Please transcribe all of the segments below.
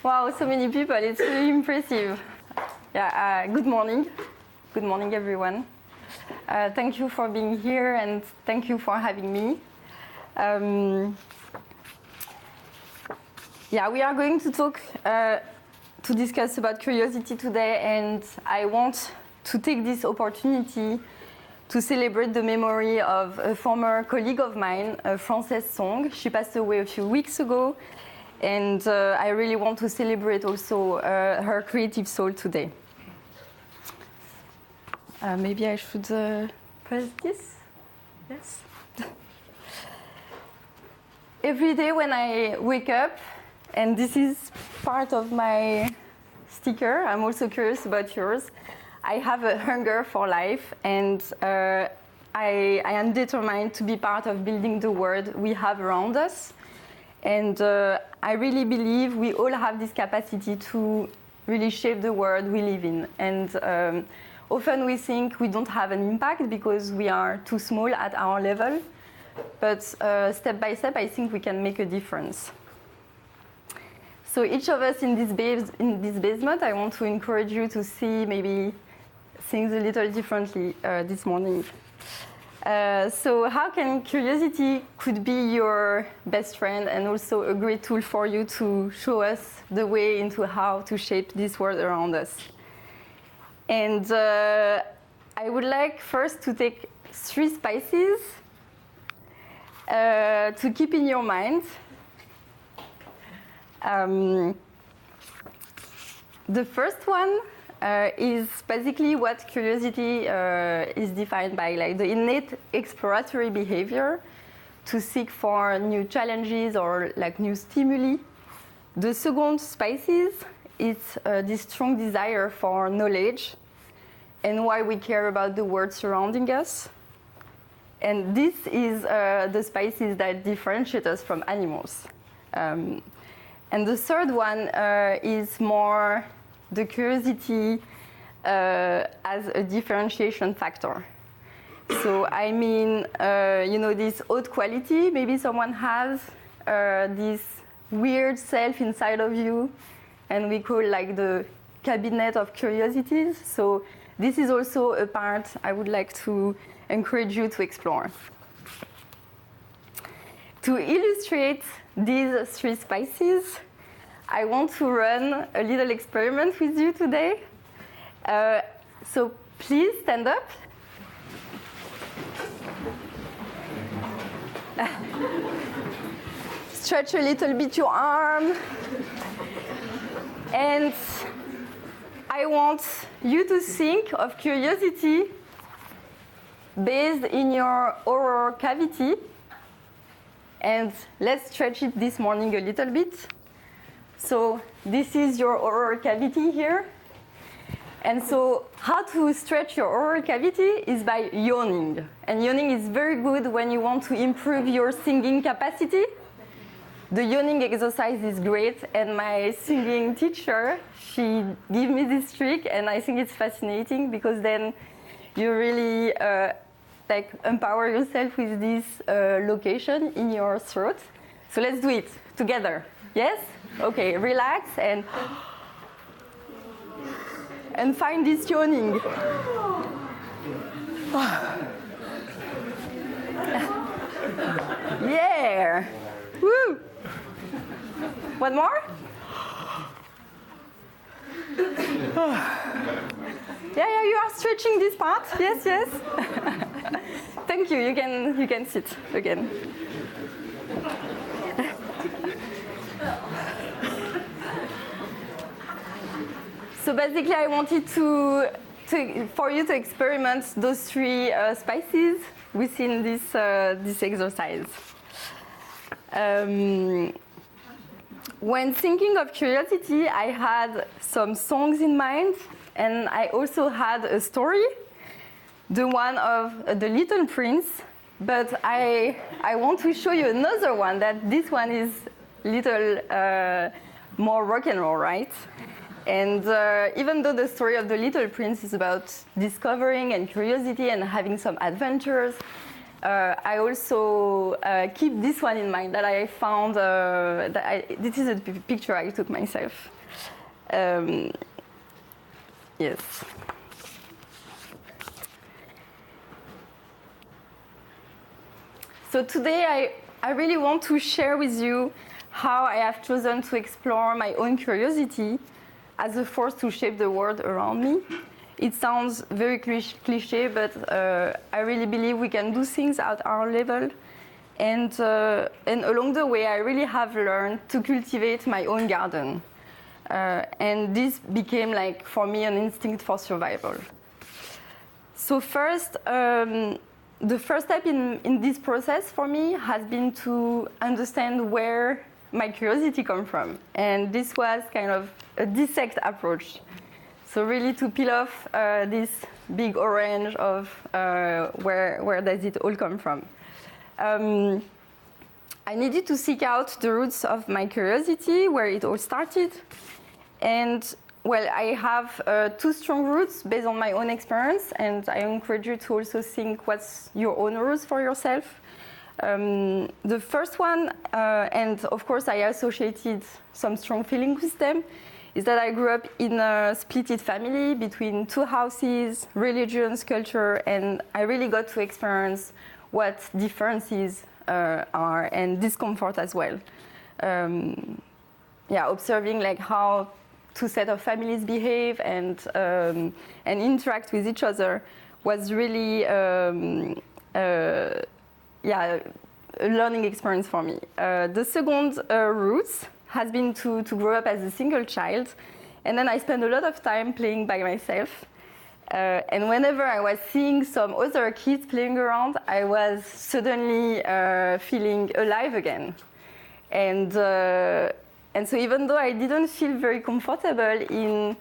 Wow, so many people, it's really impressive. Yeah, good morning. Good morning, everyone. Thank you for being here and thank you for having me. Yeah, we are going to talk, to discuss about curiosity today, and I want to take this opportunity to celebrate the memory of a former colleague of mine, Frances Song. She passed away a few weeks ago, and I really want to celebrate also her creative soul today. Maybe I should press this? Yes. Every day when I wake up, and this is part of my sticker, I'm also curious about yours, I have a hunger for life, and I am determined to be part of building the world we have around us. And I really believe we all have this capacity to really shape the world we live in. And often we think we don't have an impact because we are too small at our level. But step by step, I think we can make a difference. So each of us in this basement, I want to encourage you to see maybe things a little differently this morning. So how can curiosity could be your best friend and also a great tool for you to show us the way into how to shape this world around us. And I would like first to take 3 spices to keep in your mind. The first one is basically what curiosity is defined by, like the innate exploratory behavior to seek for new challenges or like new stimuli. The second spices is this strong desire for knowledge and why we care about the world surrounding us. And this is the spices that differentiate us from animals. And the third one is more the curiosity as a differentiation factor. So I mean, this odd quality, maybe someone has this weird self inside of you, and we call like the cabinet of curiosities. So this is also a part I would like to encourage you to explore. To illustrate these 3 spices, I want to run a little experiment with you today. So please stand up. Stretch a little bit your arm. And I want you to think of curiosity based in your oral cavity. And let's stretch it this morning a little bit. So this is your oral cavity here. And so how to stretch your oral cavity is by yawning. And yawning is very good when you want to improve your singing capacity. The yawning exercise is great, and my singing teacher, she gave me this trick, and I think it's fascinating because then you really empower yourself with this location in your throat. So let's do it together. Yes? Okay, relax and find this yawning. Yeah! Woo! One more? Yeah, you are stretching this part. Yes, yes. Thank you. You can sit again. So basically, I wanted for you to experiment those 3 spices within this exercise. When thinking of curiosity, I had some songs in mind, and I also had a story, the one of The Little Prince, but I want to show you another one, that this one is little more rock and roll, right? And even though the story of The Little Prince is about discovering and curiosity and having some adventures, I also keep this one in mind that I found, this is a picture I took myself. Yes. So today I really want to share with you how I have chosen to explore my own curiosity as a force to shape the world around me. It sounds very cliche, but I really believe we can do things at our level. And along the way, I really have learned to cultivate my own garden. And this became, like, for me, an instinct for survival. So first, the first step in this process for me has been to understand where my curiosity comes from. And this was kind of a dissect approach. So really to peel off this big orange of where does it all come from. I needed to seek out the roots of my curiosity, where it all started. And well, I have two strong roots based on my own experience, and I encourage you to also think what's your own roots for yourself. The first one, and of course I associated some strong feelings with them, is that I grew up in a splitted family between two houses, religions, culture, and I really got to experience what differences are and discomfort as well. Observing like how two sets of families behave and interact with each other was really a learning experience for me. The second route has been to grow up as a single child, and then I spent a lot of time playing by myself. And whenever I was seeing some other kids playing around, I was suddenly feeling alive again. And so even though I didn't feel very comfortable in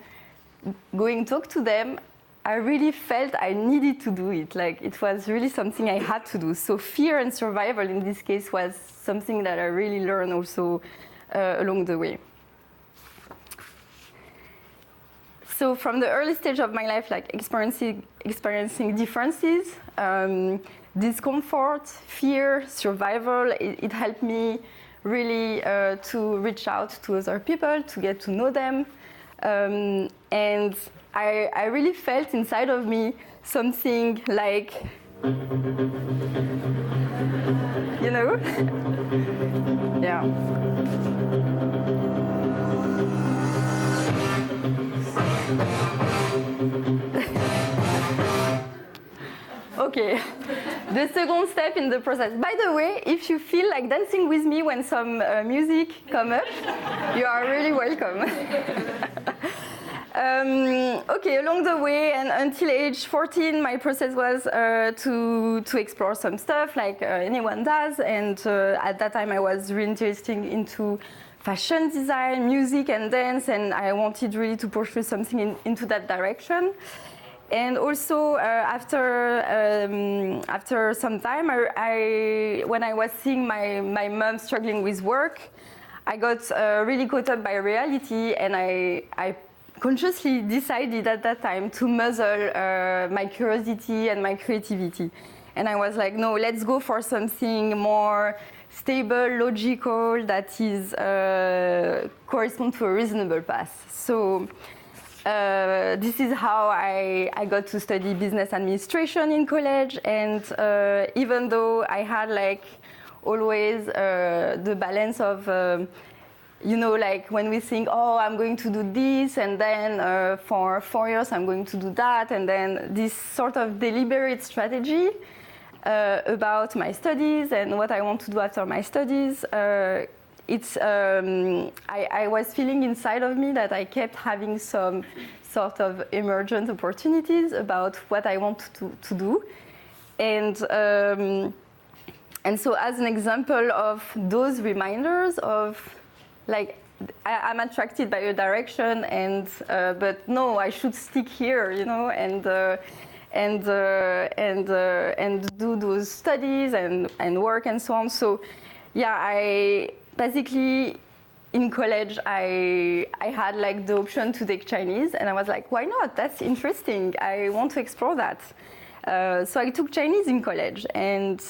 going talk to them, I really felt I needed to do it. Like, it was really something I had to do. So fear and survival in this case was something that I really learned also along the way. So from the early stage of my life, like experiencing differences, discomfort, fear, survival, it helped me really to reach out to other people, to get to know them. And I really felt inside of me something like, you know? Yeah. Okay, the second step in the process. By the way, if you feel like dancing with me when some music comes up, you are really welcome. Okay, along the way and until age 14, my process was to explore some stuff like anyone does. And at that time, I was really interested into fashion design, music, and dance, and I wanted really to pursue something into that direction. And also, after some time, when I was seeing my mom struggling with work, I got really caught up by reality, and I consciously decided at that time to muzzle my curiosity and my creativity. And I was like, no, let's go for something more stable, logical, that is correspond to a reasonable path. So this is how I got to study business administration in college. And even though I had like always the balance of you know, like when we think, oh, I'm going to do this, and then for 4 years I'm going to do that, and then this sort of deliberate strategy about my studies and what I want to do after my studies. I was feeling inside of me that I kept having some sort of emergent opportunities about what I want to do. And so as an example of those reminders of, like, I'm attracted by a direction, and but no, I should stick here, you know, and do those studies and work and so on. So, yeah, I basically in college I had like the option to take Chinese, and I was like, why not? That's interesting. I want to explore that. So I took Chinese in college, and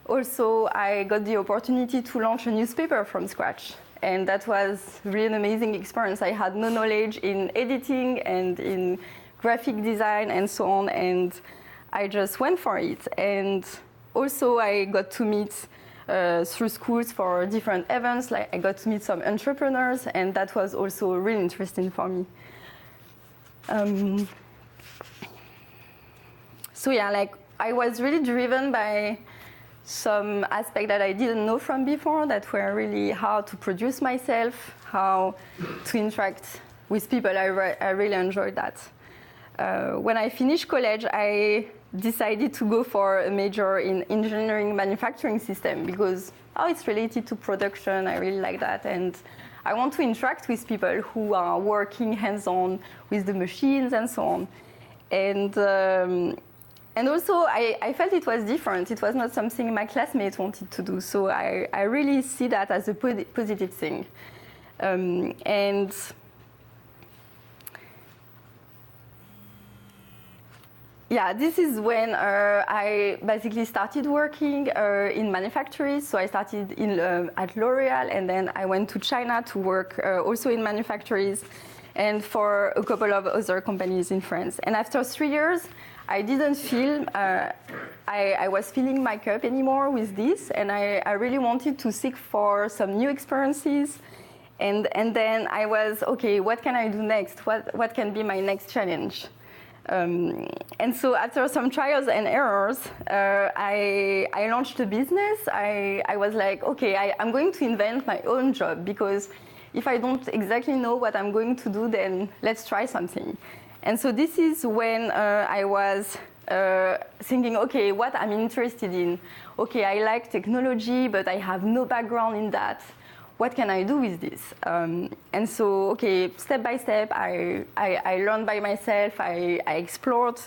also I got the opportunity to launch a newspaper from scratch. And that was really an amazing experience. I had no knowledge in editing and in graphic design and so on, and I just went for it. And also I got to meet through schools for different events, like I got to meet some entrepreneurs, and that was also really interesting for me. So yeah, like I was really driven by some aspects that I didn't know from before that were really how to produce myself, how to interact with people. I really enjoyed that. When I finished college, I decided to go for a major in engineering manufacturing system because it's related to production. I really like that, and I want to interact with people who are working hands-on with the machines and so on. And also, I felt it was different. It was not something my classmates wanted to do. So I really see that as a positive thing. And yeah, this is when I basically started working in manufacturing. So I started at L'Oreal, and then I went to China to work also in manufacturers and for a couple of other companies in France. And after 3 years, I didn't feel I was filling my cup anymore with this, and I really wanted to seek for some new experiences. And then I was, okay, what can I do next? What can be my next challenge? And so after some trials and errors, I launched a business. I was like, okay, I'm going to invent my own job, because if I don't exactly know what I'm going to do, then let's try something. And so this is when I was thinking, okay, what I'm interested in. Okay, I like technology, but I have no background in that. What can I do with this? And so, okay, step by step, I learned by myself, I explored.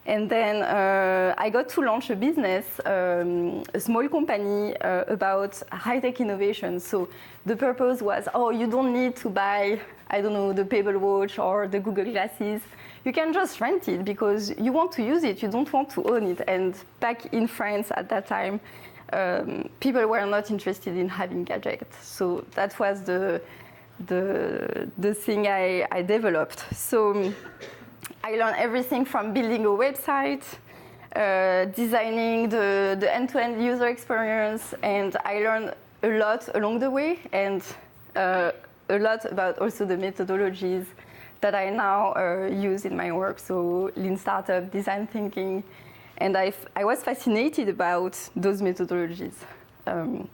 And then I got to launch a business, a small company about high-tech innovation. So the purpose was, you don't need to buy, I don't know, the Pebble Watch or the Google Glasses. You can just rent it because you want to use it, you don't want to own it. And back in France at that time, people were not interested in having gadgets. So that was the thing I developed. So I learned everything from building a website, designing the end-to-end user experience, and I learned a lot along the way, and a lot about also the methodologies that I now use in my work, so lean startup, design thinking, and I was fascinated about those methodologies. And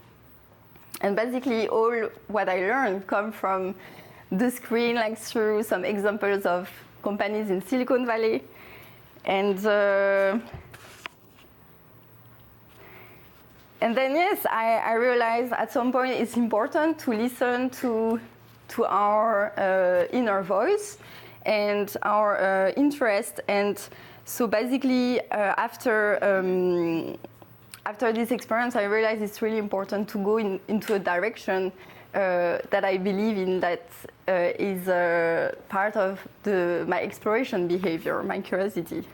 basically all what I learned come from the screen, like through some examples of companies in Silicon Valley. And then, yes, I realized at some point it's important to listen to our inner voice and our interest. And so basically, after this experience, I realized it's really important to go into a direction that I believe in, that is part of my exploration behavior, my curiosity.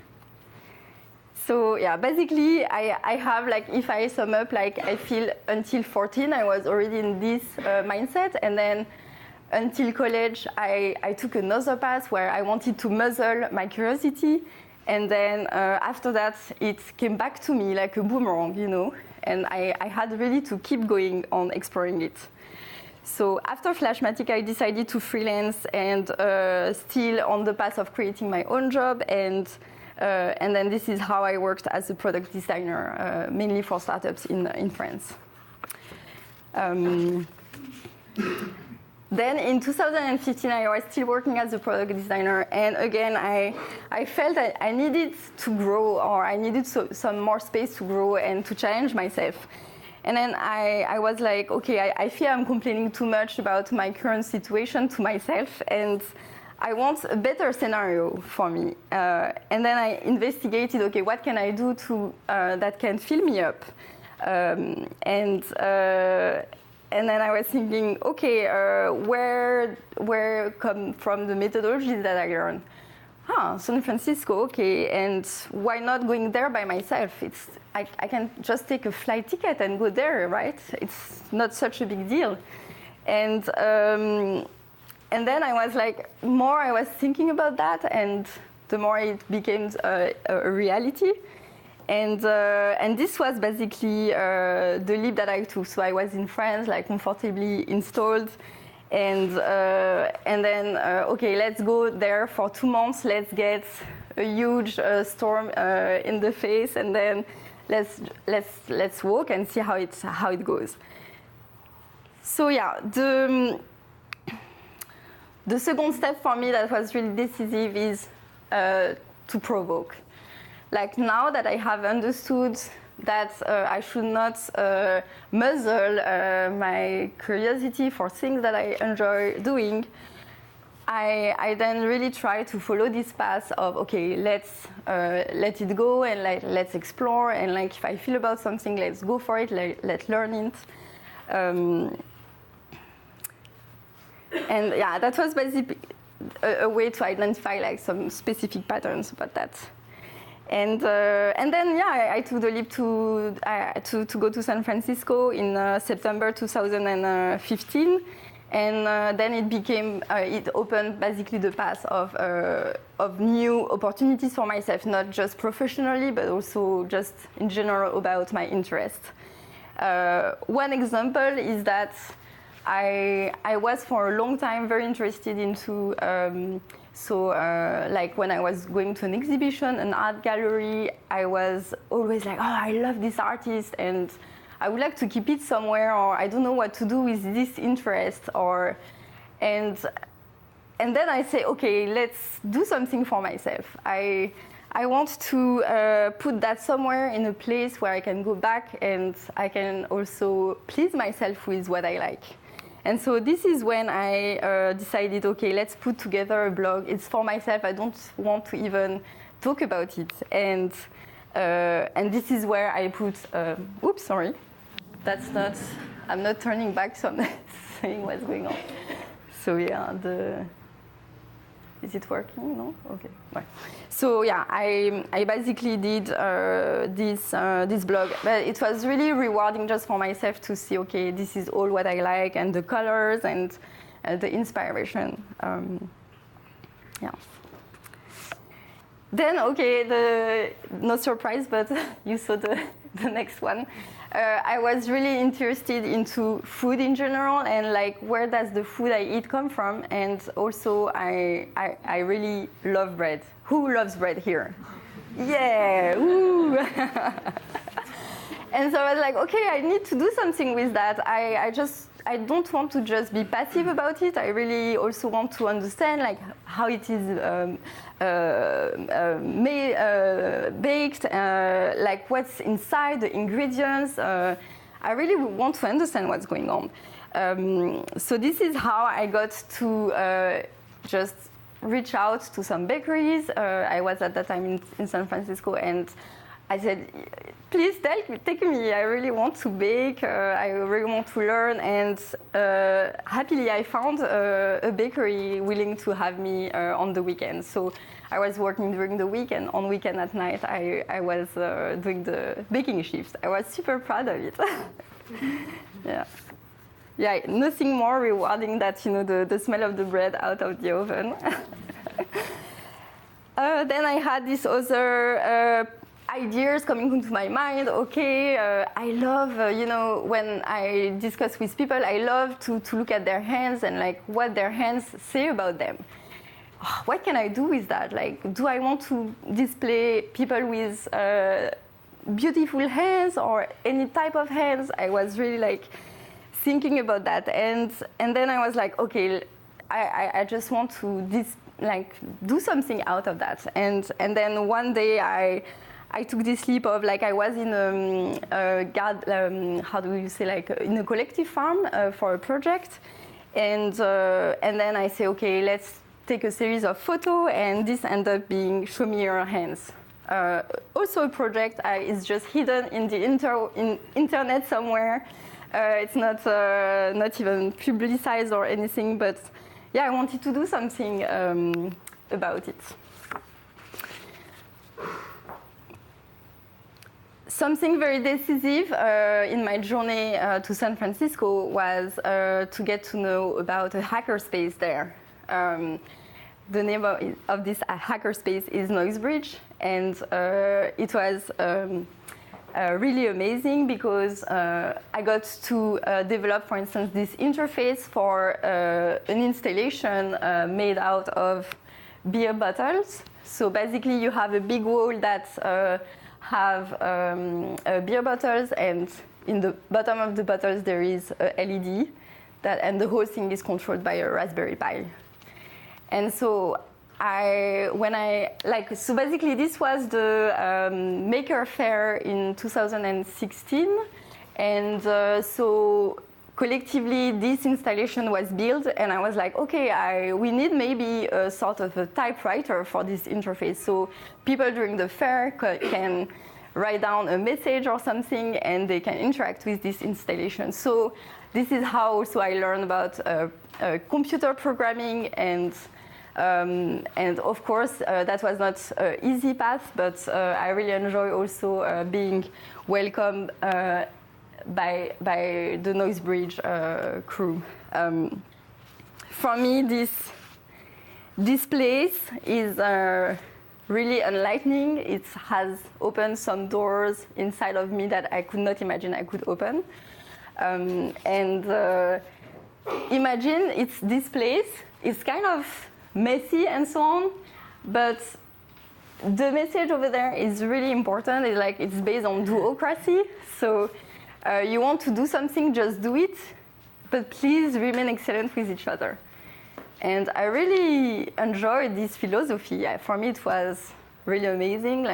So yeah, basically I have, like, if I sum up, like, I feel until 14 I was already in this mindset, and then until college I took another path where I wanted to muzzle my curiosity, and then after that it came back to me like a boomerang, you know, and I had really to keep going on exploring it. So after Flashmatic, I decided to freelance and still on the path of creating my own job, and then this is how I worked as a product designer, mainly for startups in France. Then in 2015, I was still working as a product designer, and again, I felt that I needed to grow, or I needed some more space to grow and to challenge myself. And then I was like, okay, I feel I'm complaining too much about my current situation to myself, and I want a better scenario for me. And then I investigated, okay, what can I do that can fill me up? And then I was thinking, okay, where come from the methodologies that I learned? San Francisco, okay, and why not going there by myself? I can just take a flight ticket and go there, right? It's not such a big deal. And then I was like, more I was thinking about that, and the more it became a reality. And this was basically the leap that I took. So I was in France, like comfortably installed. And then, okay, let's go there for 2 months. Let's get a huge storm in the face, and then let's walk and see how it goes. So yeah, the second step for me that was really decisive is to provoke. Like now that I have understood that I should not muzzle my curiosity for things that I enjoy doing, I then really try to follow this path of, okay, let's let it go and let's explore, and like if I feel about something, let's go for it, let's learn it. And yeah, that was basically a way to identify like some specific patterns about that. And then yeah, I took the leap to go to San Francisco in September 2015, and then it became it opened basically the path of new opportunities for myself, not just professionally but also just in general about my interest. One example is that I was for a long time very interested into like when I was going to an exhibition, an art gallery, I was always like, oh, I love this artist and I would like to keep it somewhere, or I don't know what to do with this interest, and then I say, okay, let's do something for myself. I want to put that somewhere in a place where I can go back and I can also please myself with what I like. And so this is when I decided, okay, let's put together a blog. It's for myself. I don't want to even talk about it. And this is where I put, oops, sorry. That's not, I'm not turning back, so I'm not saying what's going on. So yeah, is it working? No? Okay. Well. So yeah, I basically did this blog, but it was really rewarding just for myself to see, okay, this is all what I like, and the colors and the inspiration. Yeah. Then, okay, no surprise, but you saw the next one. I was really interested into food in general, and like where does the food I eat come from, and also I really love bread. Who loves bread here? Yeah, woo! And so I was like, okay, I need to do something with that. I don't want to just be passive about it. I really also want to understand like how it is baked, like what's inside the ingredients. I really want to understand what's going on. So this is how I got to just reach out to some bakeries. I was at that time in San Francisco, and I said, please take me. I really want to bake. I really want to learn. And happily, I found a bakery willing to have me on the weekend. So I was working during the week, and on weekend at night, I was doing the baking shifts. I was super proud of it. Yeah. Yeah, nothing more rewarding than the smell of the bread out of the oven. Then I had this other ideas coming into my mind. Okay, I love, when I discuss with people, I love to look at their hands and like what their hands say about them. What can I do with that? Like, do I want to display people with beautiful hands or any type of hands? I was really like thinking about that, and then I was like, okay, I just want to do something out of that, and then one day I took this leap of like I was in how do you say, like in a collective farm for a project, and then I say, okay, let's take a series of photos, and this ended up being Show Me Your Hands. Also a project is just hidden in the internet somewhere. It's not even publicized or anything, but yeah, I wanted to do something about it. Something very decisive in my journey to San Francisco was to get to know about a hackerspace there. The name of this hackerspace is Noisebridge, and it was really amazing because I got to develop, for instance, this interface for an installation made out of beer bottles. So basically you have a big wall that have beer bottles, and in the bottom of the bottles there is a LED, and the whole thing is controlled by a Raspberry Pi. And so so basically this was the Maker Faire in 2016, and so collectively this installation was built, and I was like, okay, we need maybe a sort of a typewriter for this interface, so people during the fair can write down a message or something, and they can interact with this installation. So this is how also I learned about computer programming, and of course that was not an easy path, but I really enjoy also being welcomed by the Noisebridge crew. For me, this place is really enlightening. It has opened some doors inside of me that I could not imagine I could open. Imagine it's this place. It's kind of messy and so on, but the message over there is really important. It's based on duocracy. So you want to do something, just do it, but please remain excellent with each other. And I really enjoyed this philosophy. For me, it was really amazing.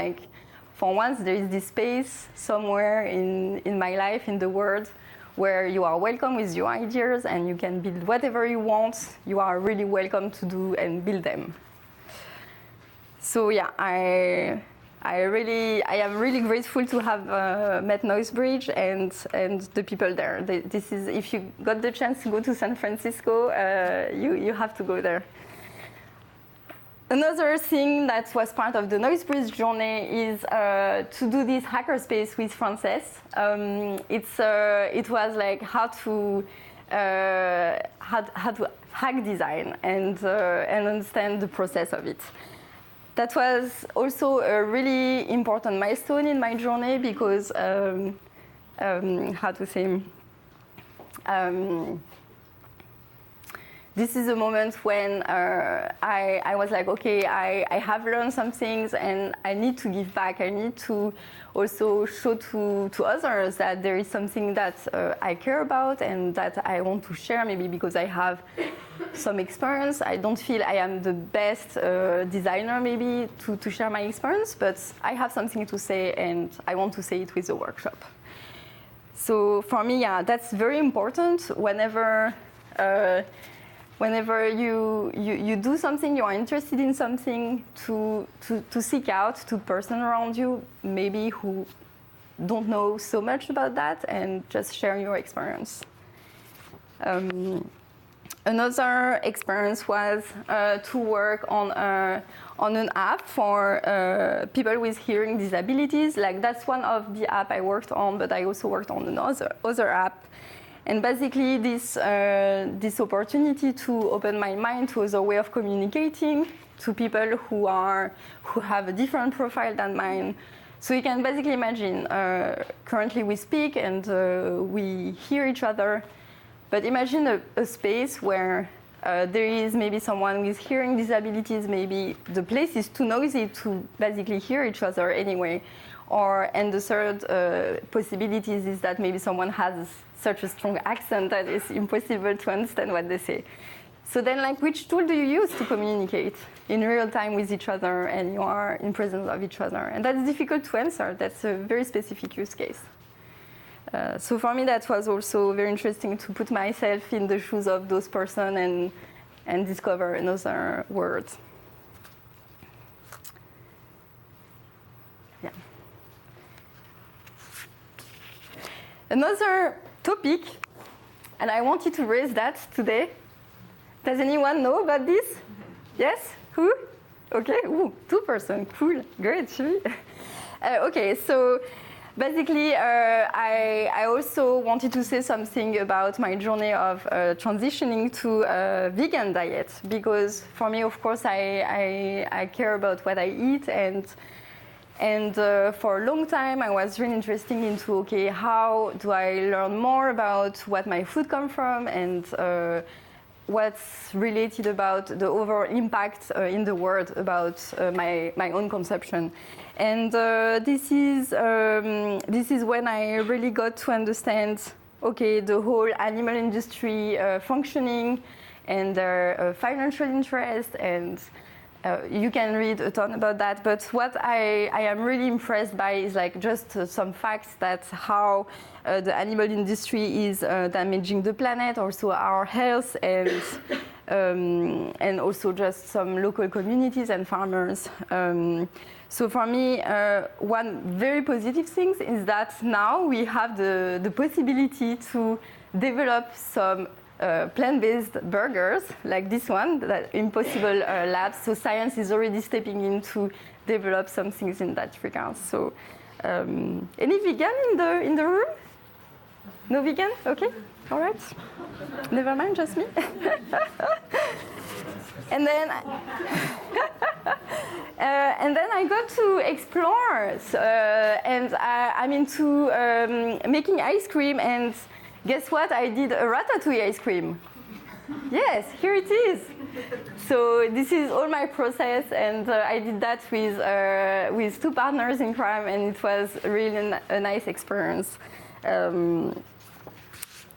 For once, there is this space somewhere in my life, in the world, where you are welcome with your ideas and you can build whatever you want. You are really welcome to do and build them. So yeah, I am really grateful to have met Noisebridge and the people there. This is, if you got the chance to go to San Francisco, you have to go there. Another thing that was part of the Noisebridge journey is to do this hackerspace with Frances. It was like how to hack design and understand the process of it. That was also a really important milestone in my journey because, this is a moment when I was like, okay, I have learned some things and I need to give back. I need to also show to others that there is something that I care about and that I want to share, maybe because I have some experience. I don't feel I am the best designer maybe to share my experience, but I have something to say and I want to say it with the workshop. So for me, yeah, that's very important whenever you do something, you are interested in something, to seek out to person around you, maybe who don't know so much about that, and just share your experience. Another experience was to work on an app for people with hearing disabilities. That's one of the apps I worked on, but I also worked on another app. And basically, this opportunity to open my mind to other way of communicating to people who have a different profile than mine. So you can basically imagine, currently we speak and we hear each other, but imagine a space where there is maybe someone with hearing disabilities, maybe the place is too noisy to basically hear each other anyway. And the third possibility is that maybe someone has such a strong accent that it's impossible to understand what they say. So then, which tool do you use to communicate in real time with each other and you are in presence of each other? And that's difficult to answer. That's a very specific use case. So for me, that was also very interesting to put myself in the shoes of those person and discover another word. Yeah. Another topic, and I wanted to raise that today. Does anyone know about this? Yes? Who? Okay, 2 persons, cool, great. Okay, so basically, I also wanted to say something about my journey of transitioning to a vegan diet, because for me, of course, I care about what I eat, and for a long time, I was really interested into, okay, how do I learn more about what my food comes from, and what's related about the overall impact in the world about my own consumption. And this is when I really got to understand, okay, the whole animal industry functioning and their financial interest, and you can read a ton about that. But what I am really impressed by is like just some facts that how the animal industry is damaging the planet, also our health, and also just some local communities and farmers. So for me, one very positive thing is that now we have the possibility to develop some plant-based burgers like this one, that Impossible Labs. So science is already stepping in to develop some things in that regard. So any vegan in the room? No vegan? Okay, all right. Never mind, just me. And then I got to explore, and I'm into making ice cream, and guess what? I did a ratatouille ice cream. Yes, here it is. So this is all my process, and I did that with two partners in crime, and it was really a nice experience.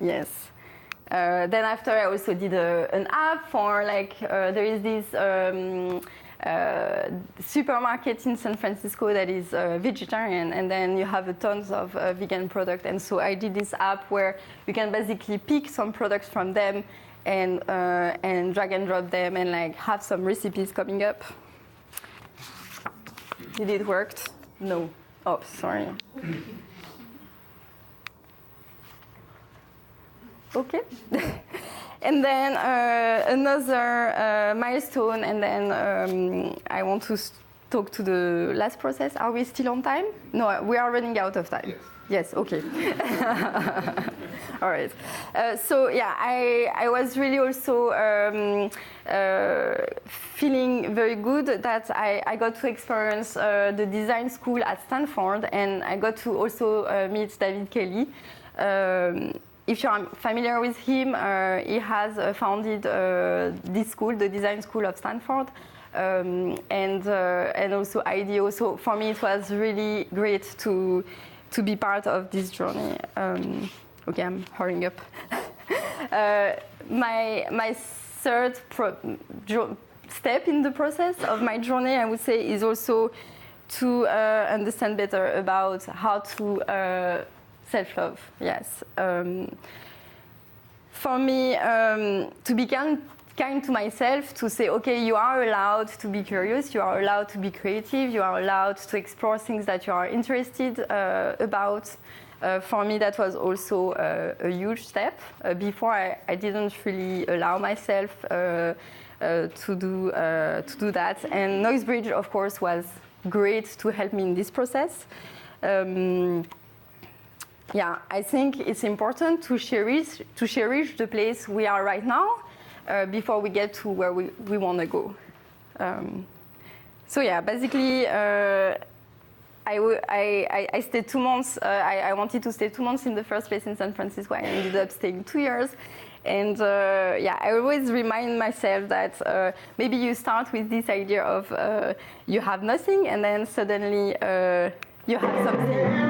Yes. Then after, I also did an app for like there is this supermarket in San Francisco that is vegetarian, and then you have tons of vegan products. And so I did this app where you can basically pick some products from them and drag and drop them and like have some recipes coming up. Did it work? No. Oh, sorry. Okay. And then another milestone, and then I want to talk to the last process. Are we still on time? No, we are running out of time. Yes, okay. All right. So yeah, I was really also feeling very good that I got to experience the design school at Stanford, and I got to also meet David Kelly. If you're familiar with him, he has founded this school, the design school of Stanford, and also IDEO. So for me, it was really great to be part of this journey. Okay, I'm hurrying up. My third step in the process of my journey, I would say, is also to understand better about how to self-love. Yes. For me, to be kind to myself, to say, okay, you are allowed to be curious, you are allowed to be creative, you are allowed to explore things that you are interested about. For me, that was also a huge step. Before, I didn't really allow myself to do that. And Noisebridge, of course, was great to help me in this process. Yeah, I think it's important to cherish the place we are right now before we get to where we want to go. So yeah, basically, I stayed 2 months. I wanted to stay 2 months in the first place in San Francisco. I ended up staying 2 years. And yeah, I always remind myself that maybe you start with this idea of you have nothing, and then suddenly you have something.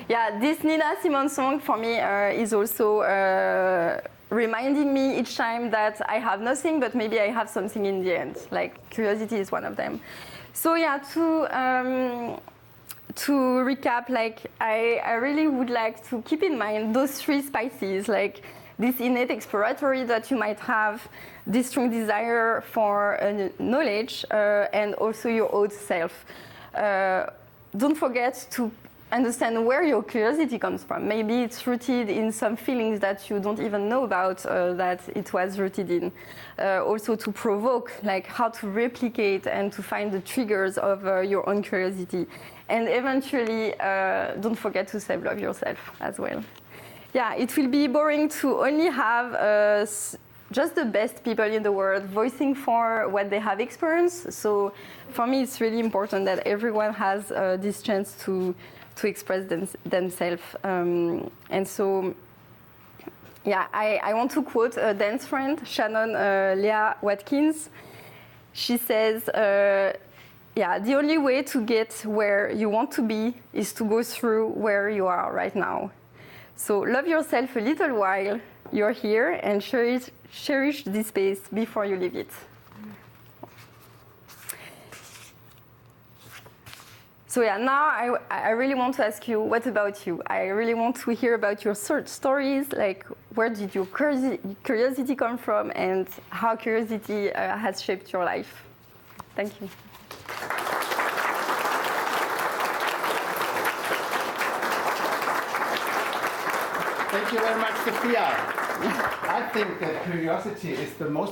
Yeah, this Nina Simone song for me is also reminding me each time that I have nothing, but maybe I have something in the end. Like curiosity is one of them. So yeah, to recap, like I really would like to keep in mind those 3 spices, like this innate exploratory that you might have, this strong desire for knowledge, and also your own self. Don't forget to understand where your curiosity comes from. Maybe it's rooted in some feelings that you don't even know about that it was rooted in. Also to provoke, like how to replicate and to find the triggers of your own curiosity. And eventually, don't forget to self-love yourself as well. Yeah, it will be boring to only have just the best people in the world voicing for what they have experienced. So for me, it's really important that everyone has this chance to express themselves. And so, yeah, I want to quote a dance friend, Shannon Leah Watkins. She says, yeah, the only way to get where you want to be is to go through where you are right now. So love yourself a little while you're here and cherish this space before you leave it. So yeah, now I really want to ask you, what about you? I really want to hear about your search stories, like where did your curiosity come from and how curiosity has shaped your life. Thank you. Thank you very much, Sophia. I think that curiosity is the most